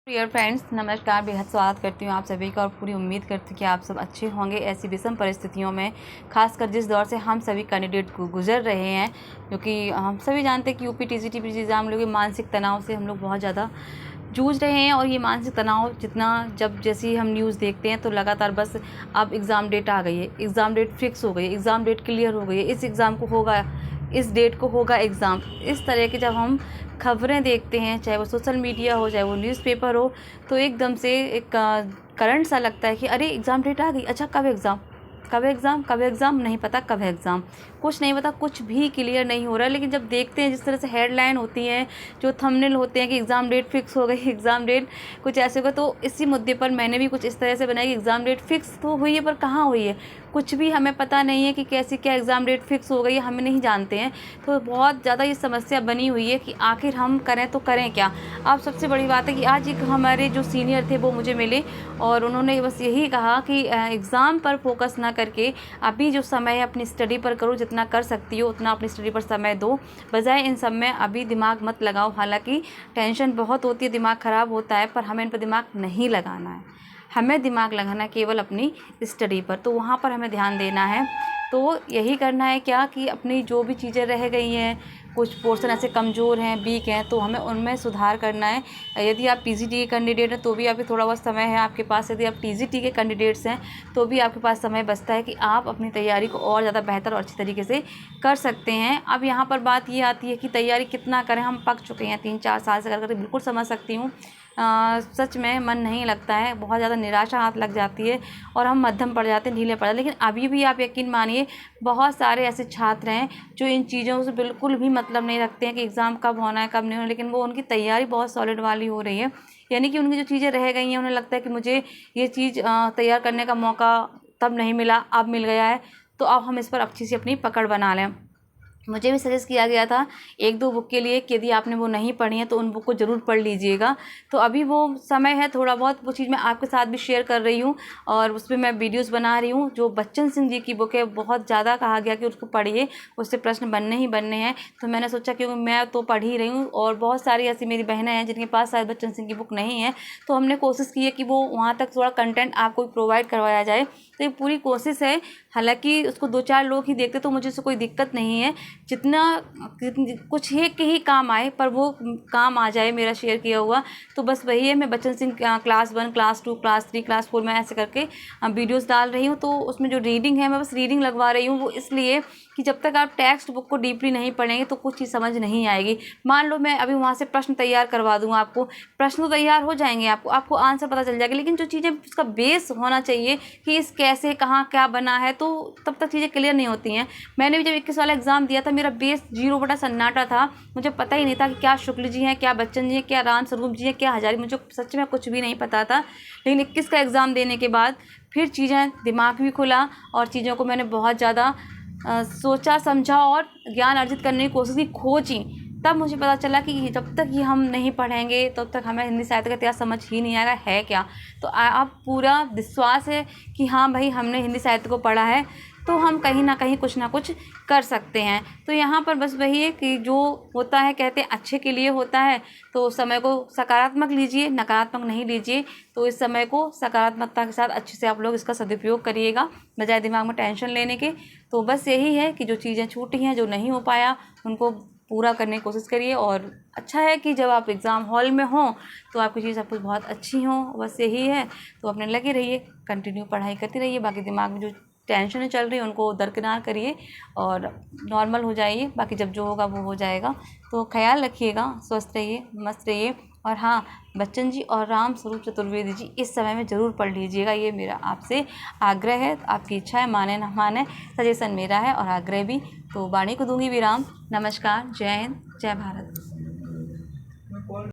Dear friends, नमस्कार। बेहद स्वागत करती हूँ आप सभी का और पूरी उम्मीद करती हूँ कि आप सब अच्छे होंगे। ऐसी विषम परिस्थितियों में खासकर जिस दौर से हम सभी कैंडिडेट को गुजर रहे हैं, क्योंकि हम सभी जानते हैं कि यूपी टीजीटी पीजी एग्ज़ाम लोग मानसिक तनाव से हम लोग बहुत ज़्यादा जूझ रहे हैं। और ये मानसिक तनाव जितना जैसे हम न्यूज़ देखते हैं तो लगातार बस अब एग्ज़ाम डेट आ गई है, एग्ज़ाम डेट फिक्स हो गई है, एग्ज़ाम डेट क्लियर हो गई है, इस एग्ज़ाम को होगा, इस डेट को होगा एग्ज़ाम। इस तरह के जब हम खबरें देखते हैं, चाहे वो सोशल मीडिया हो, चाहे वो न्यूज़पेपर हो, तो एकदम से एक करंट सा लगता है कि अरे एग्ज़ाम डेट आ गई, अच्छा कब एग्ज़ाम, कब एग्ज़ाम, कब एग्ज़ाम, नहीं पता कब है एग्ज़ाम, कुछ नहीं पता, कुछ भी क्लियर नहीं हो रहा है। लेकिन जब देखते हैं जिस तरह से हेडलाइन होती हैं, जो थंबनेल होते हैं कि एग्ज़ाम डेट फिक्स हो गई, एग्ज़ाम डेट कुछ ऐसे होगा, तो इसी मुद्दे पर मैंने भी कुछ इस तरह से बनाई कि एग्ज़ाम डेट फिक्स तो हुई है पर कहाँ हुई है, कुछ भी हमें पता नहीं है कि कैसी क्या एग्ज़ाम डेट फिक्स हो गई है, हम नहीं जानते हैं। तो बहुत ज़्यादा ये समस्या बनी हुई है कि आखिर हम करें तो करें क्या। अब सबसे बड़ी बात है कि आज एक हमारे जो सीनियर थे वो मुझे मिले और उन्होंने बस यही कहा कि एग्ज़ाम पर फोकस ना करके अभी जो समय है अपनी स्टडी पर करो, जितना कर सकती हो उतना अपनी स्टडी पर समय दो, बजाय इन सब में अभी दिमाग मत लगाओ। हालांकि टेंशन बहुत होती है, दिमाग ख़राब होता है, पर हमें इन पर दिमाग नहीं लगाना है। हमें दिमाग लगाना केवल अपनी स्टडी पर, तो वहाँ पर हमें ध्यान देना है। तो यही करना है क्या कि अपनी जो भी चीज़ें रह गई हैं, कुछ पोर्शन ऐसे कमज़ोर हैं, वीक हैं, तो हमें उनमें सुधार करना है। यदि आप पीजीटी के कैंडिडेट हैं तो भी अभी थोड़ा बहुत समय है आपके पास। यदि आप टीजीटी के कैंडिडेट्स हैं तो भी आपके पास समय बचता है कि आप अपनी तैयारी को और ज़्यादा बेहतर और अच्छी तरीके से कर सकते हैं। अब यहाँ पर बात ये आती है कि तैयारी कितना करें। हम पक चुके हैं 3-4 साल से कर बिल्कुल समझ सकती हूँ। सच में मन नहीं लगता है, बहुत ज़्यादा निराशा हाथ लग जाती है और हम मध्यम पड़ जाते हैं, ढीले पड़ जाते हैं। लेकिन अभी भी आप यकीन मानिए बहुत सारे ऐसे छात्र हैं जो इन चीज़ों से बिल्कुल भी मतलब नहीं रखते हैं कि एग्ज़ाम कब होना है कब नहीं होना, लेकिन वो उनकी तैयारी बहुत सॉलिड वाली हो रही है। यानी कि उनकी जो चीज़ें रह गई हैं, उन्हें लगता है कि मुझे ये चीज़ तैयार करने का मौका तब नहीं मिला, अब मिल गया है, तो अब हम इस पर अच्छी सी अपनी पकड़ बना लें। मुझे भी सजेस्ट किया गया था 1-2 बुक के लिए कि यदि आपने वो नहीं पढ़ी है तो उन बुक को ज़रूर पढ़ लीजिएगा। तो अभी वो समय है, थोड़ा बहुत वो चीज़ मैं आपके साथ भी शेयर कर रही हूँ और उस पर मैं वीडियोज़ बना रही हूँ। जो बच्चन सिंह जी की बुक है, बहुत ज़्यादा कहा गया कि उसको पढ़िए, उससे प्रश्न बनने ही बनने हैं। तो मैंने सोचा क्योंकि मैं तो पढ़ ही रही हूँ और बहुत सारी ऐसी मेरी बहनें हैं जिनके पास शायद बच्चन सिंह की बुक नहीं है, तो हमने कोशिश की है कि वो वहाँ तक थोड़ा कंटेंट आपको प्रोवाइड करवाया जाए। तो ये पूरी कोशिश है। हालाँकि उसको 2-4 लोग ही देखते तो मुझे उससे कोई दिक्कत नहीं है, जितना कुछ ही के ही काम आए पर वो काम आ जाए मेरा शेयर किया हुआ। तो बस वही है, मैं Bachchan Singh class 1, class 2, class 3, class 4 में ऐसे करके वीडियोस डाल रही हूँ। तो उसमें जो रीडिंग है, मैं बस रीडिंग लगवा रही हूँ। वो इसलिए कि जब तक आप टेक्स्ट बुक को डीपली नहीं पढ़ेंगे तो कुछ चीज़ समझ नहीं आएगी। मान लो मैं अभी वहाँ से प्रश्न तैयार करवा दूँ आपको, प्रश्न तो तैयार हो जाएंगे, आपको आंसर पता चल जाएगा, लेकिन जो चीज़ें उसका बेस होना चाहिए कि इस कैसे कहाँ क्या बना है, तो तब तक चीज़ें क्लियर नहीं होती हैं। मैंने भी जब 21 वाला एग्ज़ाम दिया था, मेरा बेस 0 बटा सन्नाटा था। मुझे पता ही नहीं था कि क्या शुक्ल जी हैं, क्या बच्चन जी हैं, क्या राम स्वरूप जी हैं, क्या हजारी, मुझे सच में कुछ भी नहीं पता था। लेकिन 21 का एग्ज़ाम देने के बाद फिर चीज़ें, दिमाग भी खुला और चीज़ों को मैंने बहुत ज़्यादा सोचा समझा और ज्ञान अर्जित करने की कोशिश की, खोजी। तब मुझे पता चला कि जब तक ये हम नहीं पढ़ेंगे तब तक हमें हिंदी साहित्य का इतिहास समझ ही नहीं आएगा है क्या। तो आप पूरा विश्वास है कि हाँ भाई हमने हिंदी साहित्य को पढ़ा है तो हम कहीं ना कहीं कुछ ना कुछ कर सकते हैं। तो यहाँ पर बस वही है कि जो होता है कहते हैं अच्छे के लिए होता है, तो समय को सकारात्मक लीजिए, नकारात्मक नहीं लीजिए। तो इस समय को सकारात्मकता के साथ अच्छे से आप लोग इसका सदुपयोग करिएगा, बजाय दिमाग में टेंशन लेने के। तो बस यही है कि जो चीज़ें छूटी हैं, जो नहीं हो पाया, उनको पूरा करने की कोशिश करिए। और अच्छा है कि जब आप एग्ज़ाम हॉल में हों तो आपकी चीज़ सब कुछ बहुत अच्छी हों, बस यही है। तो अपने लगे रहिए, कंटिन्यू पढ़ाई करते रहिए, बाकी दिमाग में जो टेंशन चल रही है उनको दरकिनार करिए और नॉर्मल हो जाइए। बाकी जब जो होगा वो हो जाएगा। तो ख्याल रखिएगा, स्वस्थ रहिए, मस्त रहिए। और हाँ, बच्चन जी और राम स्वरूप चतुर्वेदी जी इस समय में ज़रूर पढ़ लीजिएगा, ये मेरा आपसे आग्रह है। आपकी इच्छा है, माने ना माने, सजेशन मेरा है और आग्रह भी। तो वाणी को दूंगी विराम। नमस्कार, जय हिंद, जय भारत।